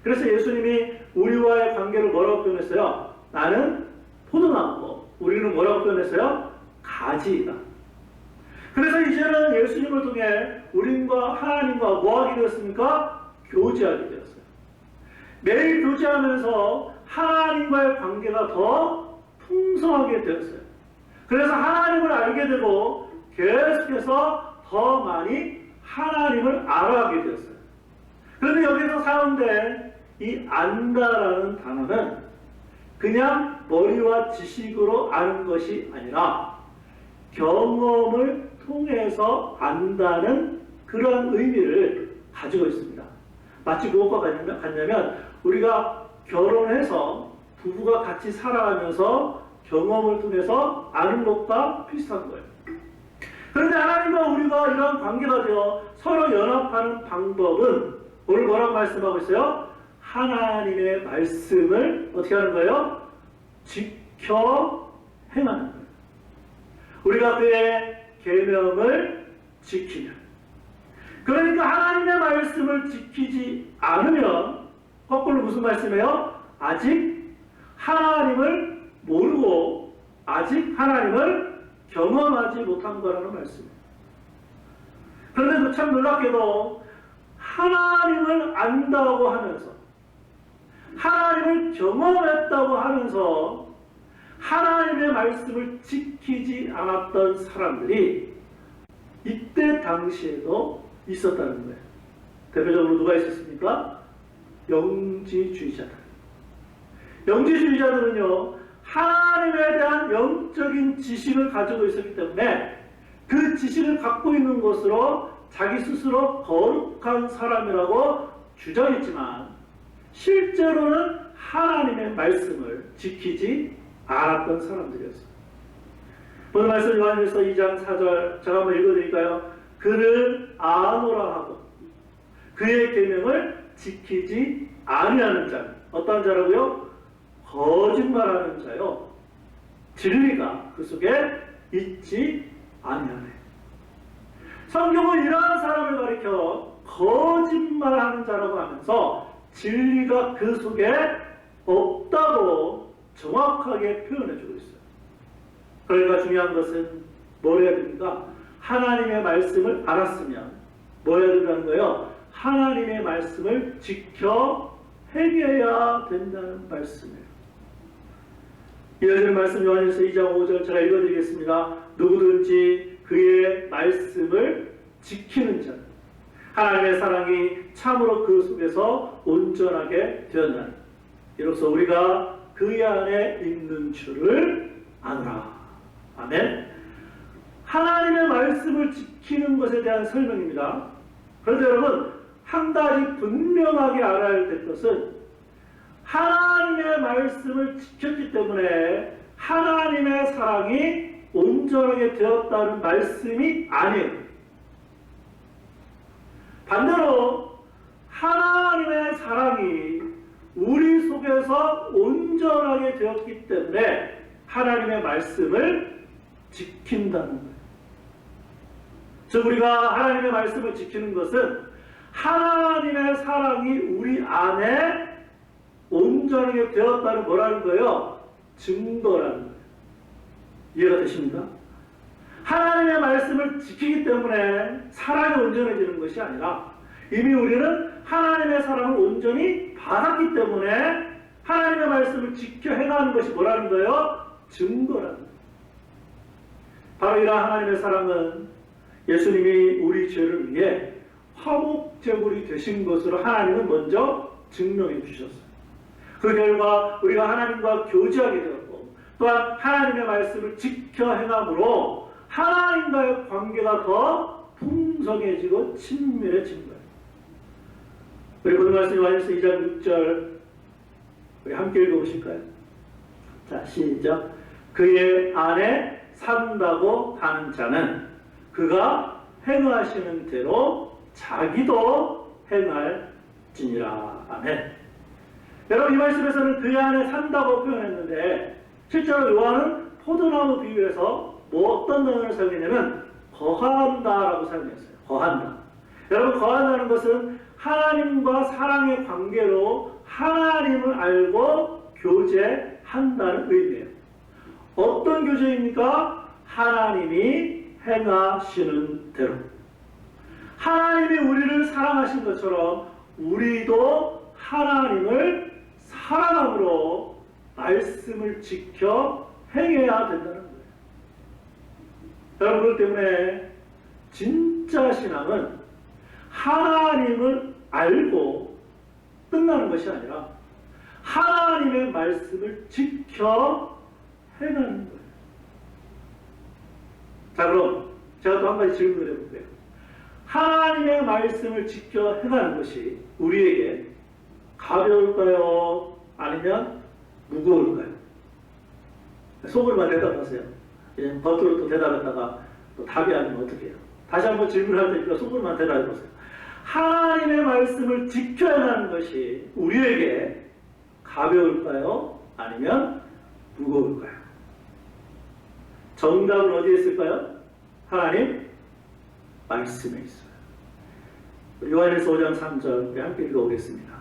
그래서 예수님이 우리와의 관계를 뭐라고 표현했어요? 나는 포도나무고 우리는 뭐라고 표현했어요? 가지이다. 그래서 이제는 예수님을 통해 우리와 하나님과 뭐하게 되었습니까? 교제하게 되었어요. 매일 교제하면서 하나님과의 관계가 더 풍성하게 되었어요. 그래서 하나님을 알게 되고 계속해서 더 많이 하나님을 알아가게 되었어요. 그런데 여기서 사용된 이 안다라는 단어는 그냥 머리와 지식으로 아는 것이 아니라 경험을 통해서 안다는 그러한 의미를 가지고 있습니다. 마치 무엇과 같냐면 우리가 결혼해서 부부가 같이 살아가면서 경험을 통해서 아는 것과 비슷한 거예요. 그런데 하나님과 우리가 이러한 관계가 되어 서로 연합하는 방법은 오늘 뭐라고 말씀하고 있어요? 하나님의 말씀을 어떻게 하는 거예요? 지켜 행하는 거예요. 우리가 그의 계명을 지키면, 그러니까 하나님의 말씀을 지키지 않으면 거꾸로 무슨 말씀이에요? 아직 하나님을 모르고 아직 하나님을 경험하지 못한 거라는 말씀이에요. 그런데 참 놀랍게도 하나님을 안다고 하면서 하나님을 경험했다고 하면서 하나님의 말씀을 지키지 않았던 사람들이 이때 당시에도 있었다는 거예요. 대표적으로 누가 있었습니까? 영지주의자들. 영지주의자들은요, 하나님에 대한 영적인 지식을 가지고 있었기 때문에 그 지식을 갖고 있는 것으로 자기 스스로 거룩한 사람이라고 주장했지만 실제로는 하나님의 말씀을 지키지 않았던 사람들이었어요. 오늘 말씀 요한일서 2장 4절 제가 한번 읽어드릴까요? 그를 아노라 하고 그의 계명을 지키지 아니하는 자는 어떤 자라고요? 거짓말하는 자요, 진리가 그 속에 있지 아니하네. 성경은 이러한 사람을 가리켜 거짓말하는 자라고 하면서 진리가 그 속에 없다고 정확하게 표현해주고 있어요. 그러니까 중요한 것은 뭘 해야 됩니까? 하나님의 말씀을 알았으면 뭐 해야 된다는 거예요? 하나님의 말씀을 지켜 행해야 된다는 말씀이에요. 이어지는 말씀 요한일서 2장 5절 제가 읽어드리겠습니다. 누구든지 그의 말씀을 지키는 자는 하나님의 사랑이 참으로 그 속에서 온전하게 되었나니 이로써 우리가 그의 안에 있는 줄을 아노라. 아멘. 하나님의 말씀을 지키는 것에 대한 설명입니다. 그런데 여러분, 한 가지 분명하게 알아야 될 것은 하나님의 말씀을 지켰기 때문에 하나님의 사랑이 온전하게 되었다는 말씀이 아니에요. 반대로 하나님의 사랑이 우리 속에서 온전하게 되었기 때문에 하나님의 말씀을 지킨다는 거예요. 즉 우리가 하나님의 말씀을 지키는 것은 하나님의 사랑이 우리 안에 온전하게 되었다는 뭐라는 거예요? 증거라는 거예요. 이해가 되십니까? 하나님의 말씀을 지키기 때문에 사랑이 온전해지는 것이 아니라 이미 우리는 하나님의 사랑을 온전히 받았기 때문에 하나님의 말씀을 지켜 행하는 것이 뭐라는 거예요? 증거라는 거예요. 바로 이러한 하나님의 사랑은 예수님이 우리 죄를 위해 화목제물이 되신 것으로 하나님은 먼저 증명해 주셨어요. 그 결과 우리가 하나님과 교제하게 되었고 또한 하나님의 말씀을 지켜 행함으로 하나님과의 관계가 더 풍성해지고 친밀해진 거예요. 우리 오늘 말씀 요한일서 2장 6절 우리 함께 읽어보실까요? 자, 시작. 그의 안에 산다고 하는 자는 그가 행하시는 대로 자기도 행할지니라. 아멘. 여러분, 이 말씀에서는 그 안에 산다고 표현했는데 실제로 요한은 포도나무 비유에서 어떤 단어를 사용했냐면 거한다라고 사용했어요. 거한다. 여러분, 거한다는 것은 하나님과 사랑의 관계로 하나님을 알고 교제한다는 의미예요. 어떤 교제입니까? 하나님이 행하시는 대로. 하나님이 우리를 사랑하신 것처럼 우리도 하나님을 사랑함으로 말씀을 지켜 행해야 된다는 거예요. 여러분, 그렇기 때문에 진짜 진짜 신앙은 하나님을 알고 끝나는 것이 아니라 하나님의 말씀을 지켜 행하는 거예요. 자, 그럼 제가 또 한 가지 질문을 해볼게요. 하나님의 말씀을 지켜 행하는 것이 우리에게 가벼울까요? 아니면 무거울까요? 속으로만 대답하세요. 겉으로 또 대답했다가 또 답이 아니면 어떻게 해요? 다시 한번 질문할 테니까 속으로만 대답해보세요. 하나님의 말씀을 지켜야 하는 것이 우리에게 가벼울까요? 아니면 무거울까요? 정답은 어디에 있을까요? 하나님 말씀에 있어요. 요한일서 5장 3절 우리 함께 읽어보겠습니다.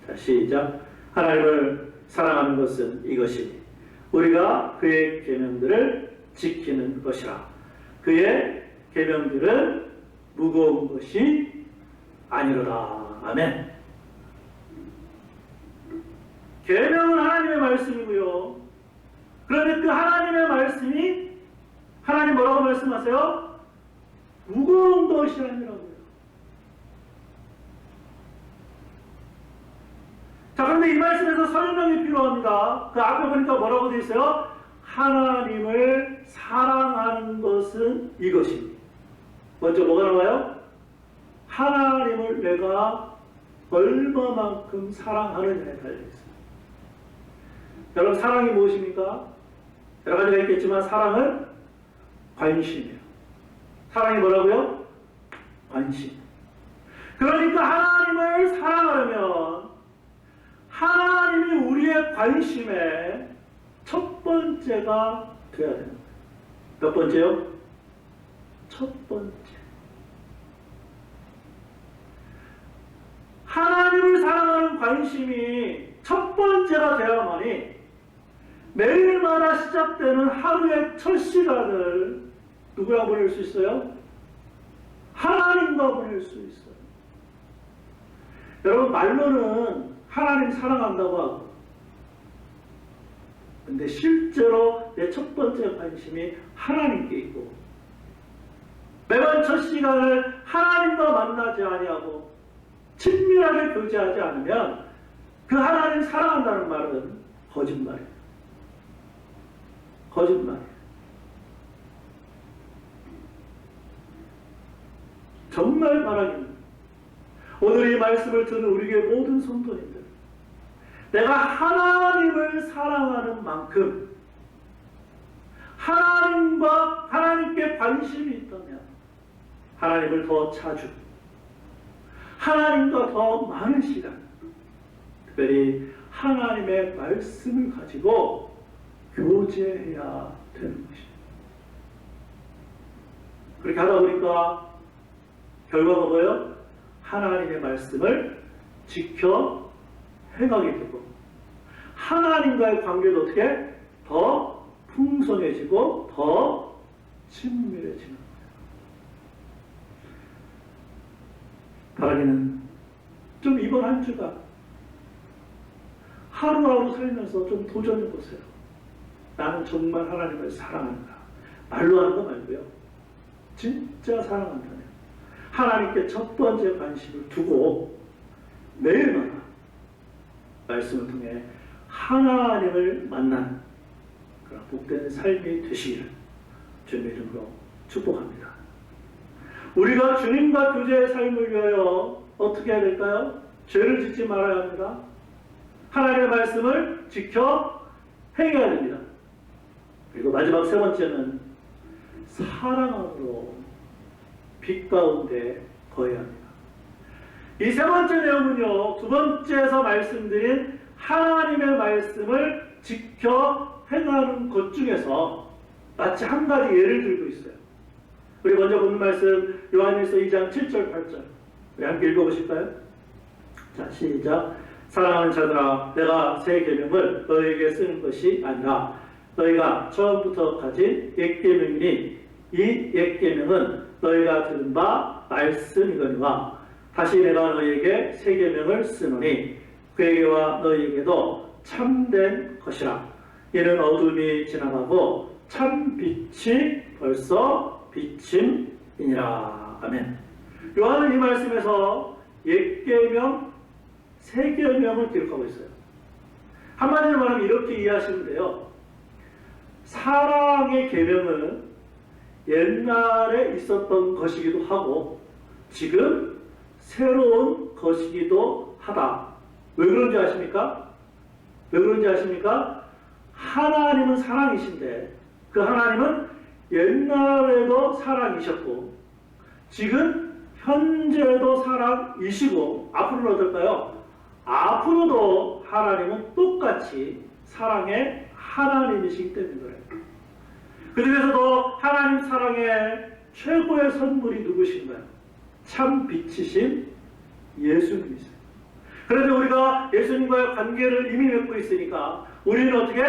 자, 시작. 하나님을 사랑하는 것은 이것이니 우리가 그의 계명들을 지키는 것이라. 그의 계명들은 무거운 것이 아니로다. 아멘. 계명은 하나님의 말씀이고요. 그런데 그 하나님의 말씀이 하나님 뭐라고 말씀하세요? 무거운 것이 아니라고요. 자, 그런데 이 말씀에서 설명이 필요합니다. 그 앞에 보니까 뭐라고 되어 있어요? 하나님을 사랑하는 것은 이것입니다. 먼저 뭐가 나와요? 하나님을 내가 얼마만큼 사랑하느냐에 달려있어요. 여러분, 사랑이 무엇입니까? 여러 가지가 있겠지만 사랑은 관심이에요. 사랑이 뭐라고요? 관심. 그러니까 하나님을 사랑하려면 하나님이 우리의 관심의 첫 번째가 되어야 됩니다. 몇 번째요? 첫 번째. 하나님을 사랑하는 관심이 첫 번째가 되어야만이 매일마다 시작되는 하루의 첫 시간을 누구랑 보낼 수 있어요? 하나님과 보낼 수 있어요. 여러분, 말로는 하나님 사랑한다고 하고, 근데 실제로 내 첫 번째 관심이 하나님께 있고, 매번 첫 시간을 하나님과 만나지 아니하고 친밀하게 교제하지 않으면 그 하나님 사랑한다는 말은 거짓말이에요. 거짓말이에요. 정말 바라기는 오늘 이 말씀을 듣는 우리의 모든 성도님들, 내가 하나님을 사랑하는 만큼 하나님과 하나님께 관심이 있다면 하나님을 더 자주, 하나님과 더 많은 시간, 특별히 하나님의 말씀을 가지고 교제해야 되는 것입니다. 그렇게 하다 보니까 결과가 뭐예요? 하나님의 말씀을 지켜 행하게 되고 하나님과의 관계도 어떻게 더 풍성해지고 더 친밀해지는 거예요. 바라기는 좀 이번 한 주가 하루하루 살면서 좀 도전해보세요. 나는 정말 하나님을 사랑한다. 말로 하는 거 말고요. 진짜 사랑한다면 하나님께 첫 번째 관심을 두고 매일마다 말씀을 통해 하나님을 만나는 그런 복된 삶이 되시기를 주님의 이름으로 축복합니다. 우리가 주님과 교제의 삶을 위하여 어떻게 해야 될까요? 죄를 짓지 말아야 합니다. 하나님의 말씀을 지켜 행해야 됩니다. 그리고 마지막 세 번째는 사랑으로 빛 가운데 거해야 합니다. 이 세 번째 내용은요, 두 번째에서 말씀드린 하나님의 말씀을 지켜 행하는 것 중에서 마치 한 가지 예를 들고 있어요. 우리 먼저 보는 말씀 요한일서 2장 7절 8절 우리 함께 읽어보실까요? 자, 시작. 사랑하는 자들아, 내가 새 계명을 너희에게 쓰는 것이 아니라 너희가 처음부터 가진 옛 계명이니 이 옛 계명은 너희가 들은 바 말씀이거니와 다시 내가 너희에게 새 계명을 쓰노니 그에게와 너희에게도 참된 것이라. 이는 어둠이 지나가고 참 빛이 벌써 비침이니라. 아멘. 요한은 이 말씀에서 옛 계명, 새 계명을 기록하고 있어요. 한마디로 말하면 이렇게 이해하시면 돼요. 사랑의 계명은 옛날에 있었던 것이기도 하고 지금 새로운 것이기도 하다. 왜 그런지 아십니까? 왜 그런지 아십니까? 하나님은 사랑이신데 그 하나님은 옛날에도 사랑이셨고 지금 현재도 사랑이시고 앞으로는 어떨까요? 앞으로도 하나님은 똑같이 사랑의 하나님이시기 때문에 그래요. 그 중에서도 하나님 사랑의 최고의 선물이 누구신가요? 참 빛이신 예수님이세요. 그런데 우리가 예수님과의 관계를 이미 맺고 있으니까 우리는 어떻게?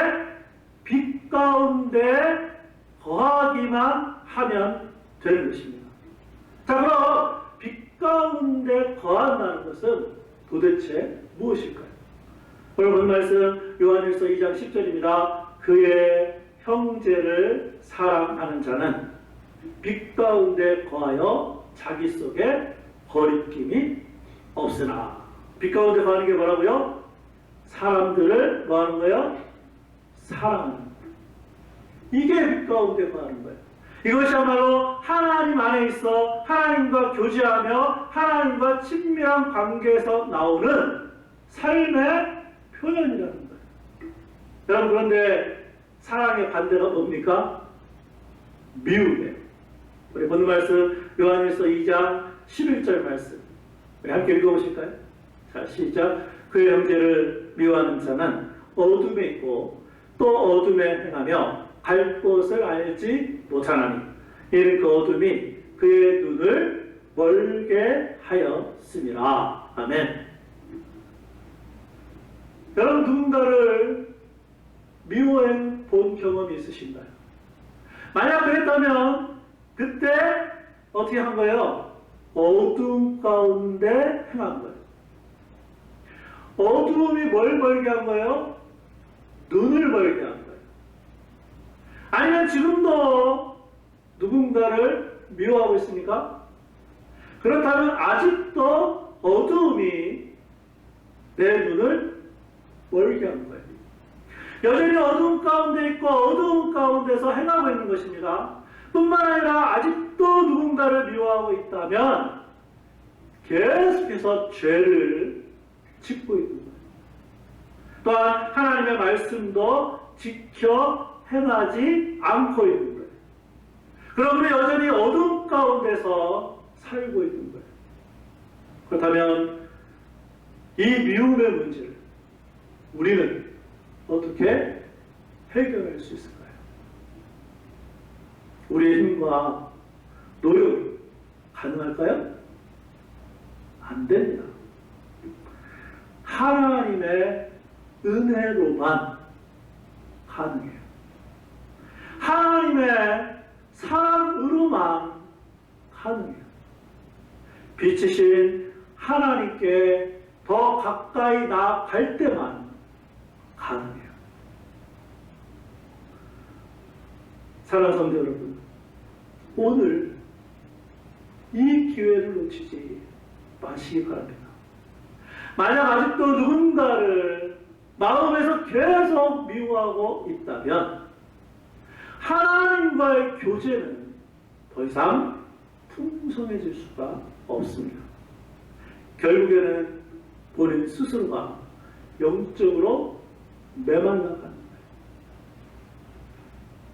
빛 가운데 거하기만 하면 되는 것입니다. 자, 그럼 빛 가운데 거한다는 것은 도대체 무엇일까요? 오늘 본 말씀 요한일서 2장 10절입니다. 그의 형제를 사랑하는 자는 빛 가운데 거하여 자기 속에 거리낌이 없으나. 빛 가운데 거하는 게 뭐라고요? 사람들을 뭐 하는 거예요? 사랑하는 거예요. 이게 빛 가운데 거하는 거예요. 이것이야말로 하나님 안에 있어 하나님과 교제하며 하나님과 친밀한 관계에서 나오는 삶의 표현이라는 거예요. 여러분, 그런데 사랑의 반대가 뭡니까? 미움이에요. 우리 본 말씀 요한일서 2장 11절 말씀 우리 함께 읽어보실까요? 자, 시작. 그의 형제를 미워하는 자는 어둠에 있고 또 어둠에 행하며 갈 곳을 알지 못하나니 이는 그 어둠이 그의 눈을 멀게 하였음이라. 아멘. 여러분, 누군가를 미워해 본 경험이 있으신가요? 만약 그랬다면 그때 어떻게 한 거예요? 어둠 가운데 행한 거예요. 어두움이 뭘 멀게 한 거예요? 눈을 멀게 한 거예요. 아니면 지금도 누군가를 미워하고 있습니까? 그렇다면 아직도 어두움이 내 눈을 멀게 한 거예요. 여전히 어두움 가운데 있고 어두움 가운데서 행하고 있는 것입니다. 뿐만 아니라 아직도 누군가를 미워하고 있다면 계속해서 죄를 짓고 있는 거예요. 또한 하나님의 말씀도 지켜 행하지 않고 있는 거예요. 그러므로 여전히 어둠 가운데서 살고 있는 거예요. 그렇다면 이 미움의 문제를 우리는 어떻게 해결할 수 있을까요? 우리의 힘과 노력이 가능할까요? 안 됩니다. 하나님의 은혜로만 가능해요. 하나님의 사랑으로만 가능해요. 빛이신 하나님께 더 가까이 나아갈 때만 가능해요. 사랑하는 성도 여러분, 오늘 이 기회를 놓치지 마시기 바랍니다. 만약 아직도 누군가를 마음에서 계속 미워하고 있다면 하나님과의 교제는 더 이상 풍성해질 수가 없습니다. 결국에는 본인 스스로가 영적으로 메말라가는 거예요.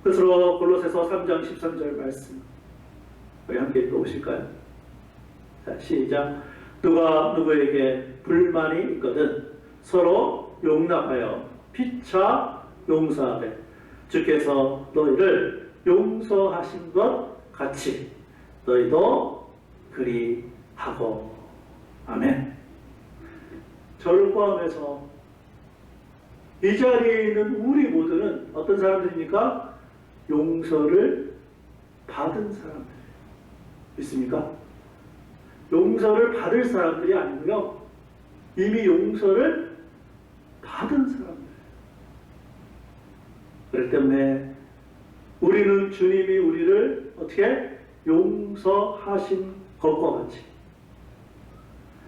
그래서 골로새서 3장 13절 말씀 우리 함께 읽어보실까요? 자, 시작. 누가 누구에게 불만이 있거든 서로 용납하여 피차 용서하되 주께서 너희를 용서하신 것 같이 너희도 그리하고. 아멘. 저를 포함해서 이 자리에 있는 우리 모두는 어떤 사람들입니까? 용서를 받은 사람들 있습니까? 용서를 받을 사람들이 아니고요, 이미 용서를 받은 사람들. 그렇기 때문에 우리는 주님이 우리를 어떻게 용서하신 것과 같이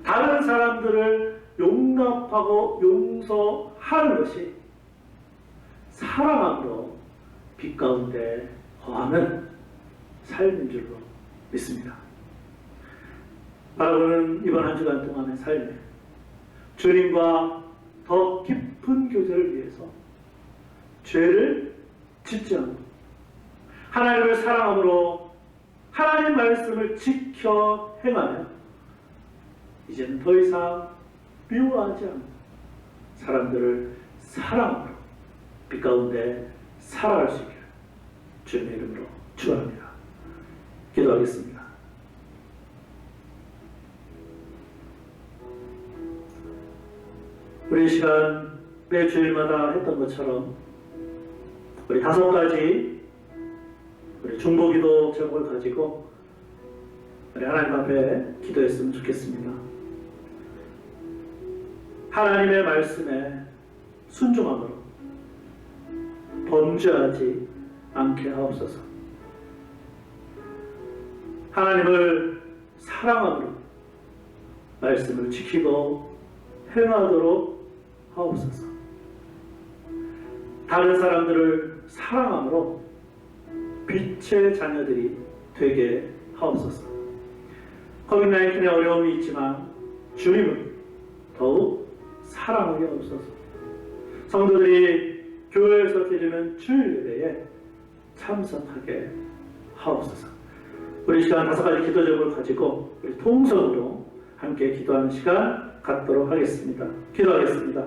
다른 사람들을 용납하고 용서하는 것이 사랑함으로 빛 가운데 거하는 삶인 줄로 믿습니다. 바라보는 이번 한 주간 동안의 삶에 주님과 더 깊은 교제를 위해서 죄를 짓지 않고 하나님을 사랑함으로 하나님 말씀을 지켜 행하며 이제는 더 이상 미워하지 않고 사람들을 사랑함으로 빛 가운데 살아갈 수 있기를 주님의 이름으로 축원합니다. 기도하겠습니다. 우리 시간 매 주일마다 했던 것처럼 우리 5가지 우리 중보기도 제목을 가지고 우리 하나님 앞에 기도했으면 좋겠습니다. 하나님의 말씀에 순종함으로 범죄하지 않게 하옵소서. 하나님을 사랑함으로 말씀을 지키고 행하도록 하옵소서. 다른 사람들을 사랑함으로 빛의 자녀들이 되게 하옵소서. 코비드-19의 어려움이 있지만 주님을 더욱 사랑하게 하옵소서. 성도들이 교회에서 드리는 주일 예배에 참석하게 하옵소서. 우리 시간 5가지 기도 제목을 가지고 우리 통성으로 함께 기도하는 시간 갖도록 하겠습니다. 기도하겠습니다.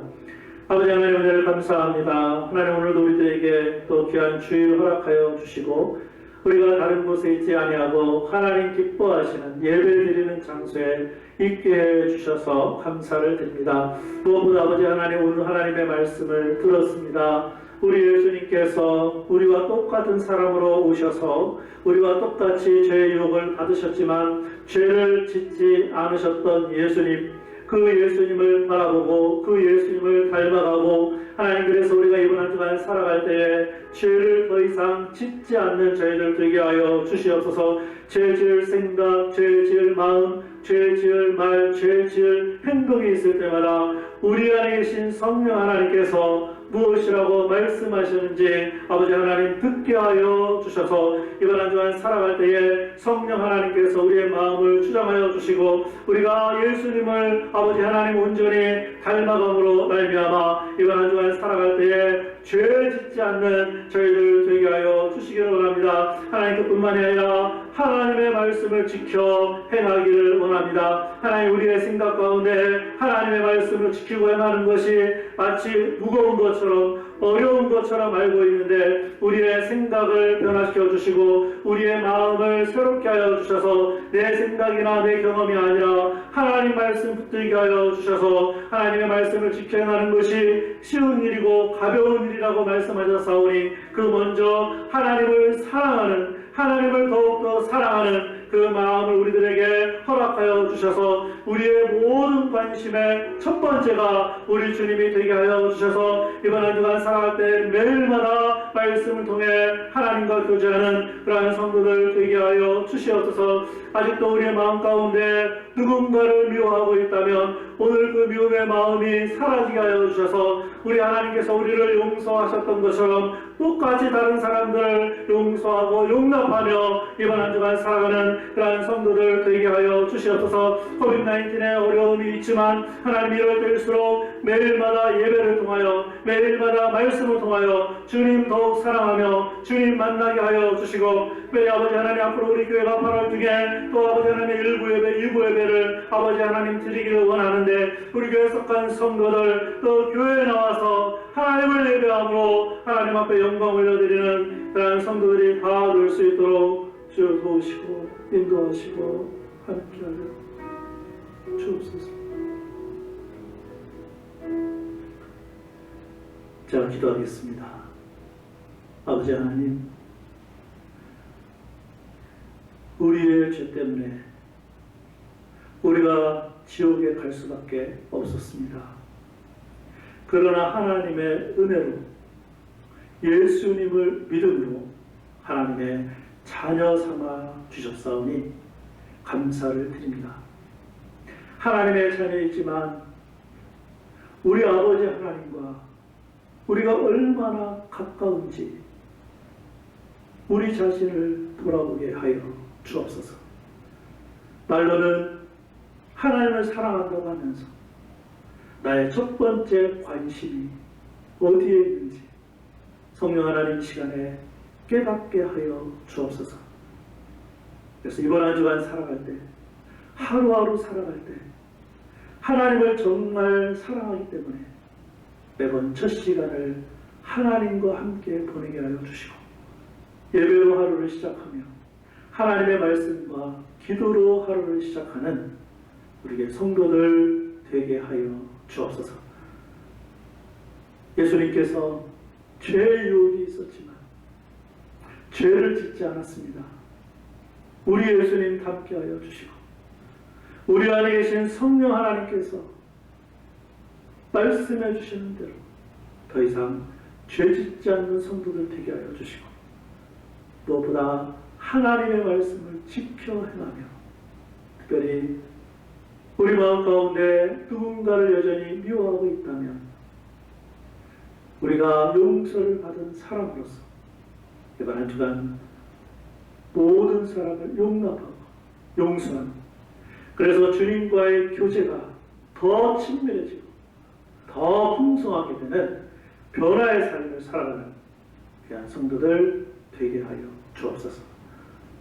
아버지 하나님 은혜를 감사합니다. 하나님 오늘도 우리들에게 또 귀한 주일 허락하여 주시고 우리가 다른 곳에 있지 아니하고 하나님 기뻐하시는 예배 드리는 장소에 있게 해주셔서 감사를 드립니다. 무엇보다 아버지 하나님 오늘 하나님의 말씀을 들었습니다. 우리 예수님께서 우리와 똑같은 사람으로 오셔서 우리와 똑같이 죄의 유혹을 받으셨지만 죄를 짓지 않으셨던 예수님, 그 예수님을 바라보고 그 예수님을 닮아가고 하나님 그래서 우리가 이번 한 주간 살아갈 때에 죄를 더 이상 짓지 않는 저희들 되게 하여 주시옵소서. 죄 지을 생각, 죄 지을 마음, 죄 지을 말, 죄 지을 행동이 있을 때마다 우리 안에 계신 성령 하나님께서 무엇이라고 말씀하시는지 아버지 하나님 듣게 하여 주셔서 이번 한 주간 살아갈 때에 성령 하나님께서 우리의 마음을 주장하여 주시고 우리가 예수님을 아버지 하나님 온전히 닮아감으로 말미암아 이번 한 주간 살아갈 때에 죄 짓지 않는 저희들 되게 하여 주시기를 원합니다. 하나님 그뿐만이 아니라 하나님의 말씀을 지켜 행하기를 원합니다. 하나님 우리의 생각 가운데 하나님의 말씀을 지키고 행하는 것이 마치 무거운 것처럼 어려운 것처럼 알고 있는데 우리의 생각을 변화시켜 주시고 우리의 마음을 새롭게 하여 주셔서 내 생각이나 내 경험이 아니라 하나님 말씀 붙들게 하여 주셔서 하나님의 말씀을 지켜 행하는 것이 쉬운 일이고 가벼운 일이라고 말씀하셨사오니 그 먼저 하나님을 사랑하는 하나님을 더욱더 사랑하는 그 마음을 우리들에게 허락하여 주셔서 우리의 모든 관심의 첫 번째가 우리 주님이 되게 하여 주셔서 이번 한 주간 살아갈 때 매일마다 말씀을 통해 하나님과 교제하는 그러한 성도들 되게 하여 주시옵소서. 아직도 우리의 마음 가운데 누군가를 미워하고 있다면 오늘 그 미움의 마음이 사라지게 하여 주셔서 우리 하나님께서 우리를 용서하셨던 것처럼 똑같이 다른 사람들을 용서하고 용납하며 이번 한 주간 살아가는 그러한 성도들 되게 하여 주시옵소서. 코비드-19의 어려움이 있지만 하나님 이럴 때일수록 매일마다 예배를 통하여 매일마다 말씀을 통하여 주님 더욱 사랑하며 주님 만나게 하여 주시고 왜 아버지 하나님 앞으로 우리 교회가 8월 중에 또 아버지 하나님의 일부 예배, 2부 예배를 아버지 하나님 드리기를 원하는데 우리 교회에 속한 성도들 또 교회에 나와서 하나님을 예배함으로 하나님 앞에 영광 올려드리는 그런 성도들이 다 될 수 있도록 주 도우시고 인도하시고 함께하여 주옵소서. 자, 기도하겠습니다. 아버지 하나님, 우리의 죄 때문에 우리가 지옥에 갈 수밖에 없었습니다. 그러나 하나님의 은혜로 예수님을 믿음으로 하나님의 자녀 삼아 주셨사오니 감사를 드립니다. 하나님의 자녀이지만 우리 아버지 하나님과 우리가 얼마나 가까운지 우리 자신을 돌아보게 하여 주옵소서. 말로는 하나님을 사랑한다고 하면서 나의 첫 번째 관심이 어디에 있는지 성령 하나님 시간에 깨닫게 하여 주옵소서. 그래서 이번 한 주간 살아갈 때, 하루하루 살아갈 때 하나님을 정말 사랑하기 때문에 매번 첫 시간을 하나님과 함께 보내게 하여 주시고, 예배로 하루를 시작하며 하나님의 말씀과 기도로 하루를 시작하는 우리의 성도들 되게 하여 주옵소서. 예수님께서 죄의 유혹이 있었지만 죄를 짓지 않았습니다. 우리 예수님 함께 하여 주시고, 우리 안에 계신 성령 하나님께서 말씀해 주시는 대로 더 이상 죄 짓지 않는 성도들 되게 하여 주시고, 무엇보다 하나님의 말씀을 지켜 행하며, 특별히 우리 마음 가운데 누군가를 여전히 미워하고 있다면 우리가 용서를 받은 사람으로서 이번 한 주간 모든 사람을 용납하고 용서하는, 그래서 주님과의 교제가 더 친밀해지고 더 풍성하게 되는 변화의 삶을 살아가는 귀한 성도들 되게 하여 주옵소서.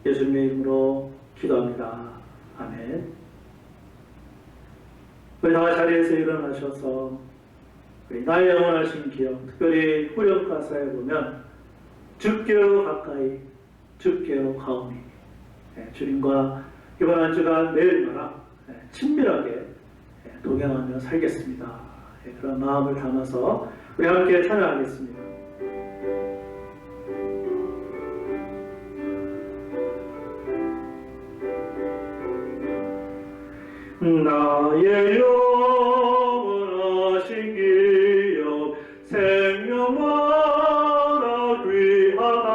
예수님의 이름으로 기도합니다. 아멘. 우리 다 자리에서 일어나셔서 나의 영원하신 기억, 특별히 후렴 가사에 보면 주께로 가까이 주께로 가오니, 주님과 이번 한 주간 매일마다 친밀하게 동행하며 살겠습니다. 그런 마음을 담아서 우리 함께 찬양하겠습니다. 나의 영원하신 기억 생명마다 귀하다.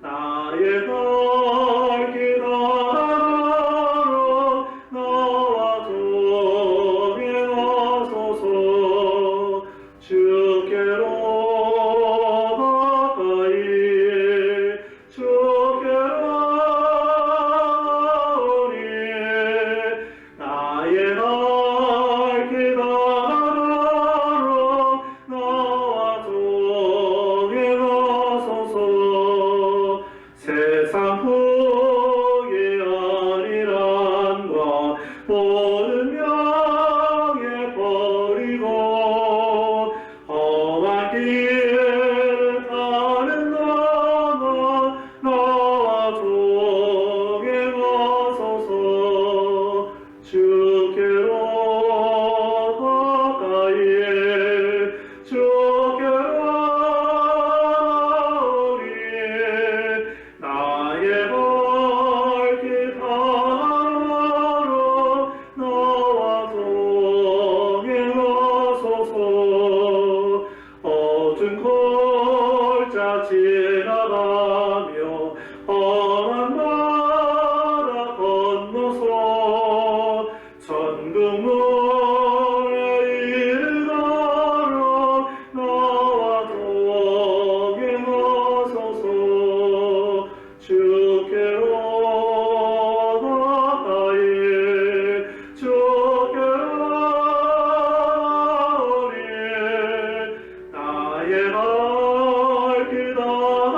나의 날 기다려 나와 동행하소서. 주께로 가까이 주께로 오니 나의 날 기다려 나와 동행하소서. 세상 후에 아니란과 모든 명예 버리고 험한 길을 가는 나와 동행하소서. 주께로 가까이 주께로 오니 나의 발 기다려 나와 동행하소서. 어두운 골짜 지나가며 험한 나라 건너서 천국문에 이르러 나와 동행하소서. 주께로 가까이 주께로 오니 나의 발 기다려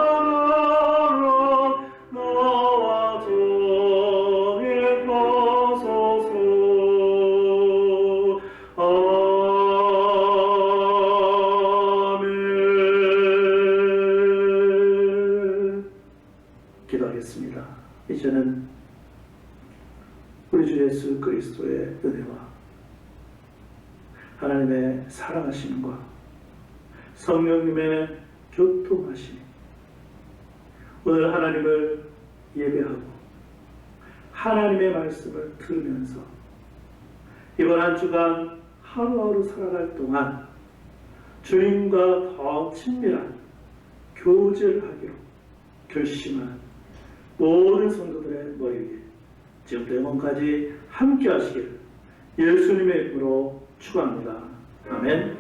나와 동행하소서. 아멘. 기도하겠습니다. 이제는 우리 주 예수 그리스도의 은혜와 하나님의 사랑하심과 성령님의 교통하심이 오늘 하나님을 예배하고 하나님의 말씀을 들으면서 이번 한 주간 하루하루 살아갈 동안 주님과 더 친밀한 교제를 하기로 결심한 모든 성도들의 머리 위에 지금부터 영원까지 함께 하시길 예수님의 이름으로 축원합니다. 아멘.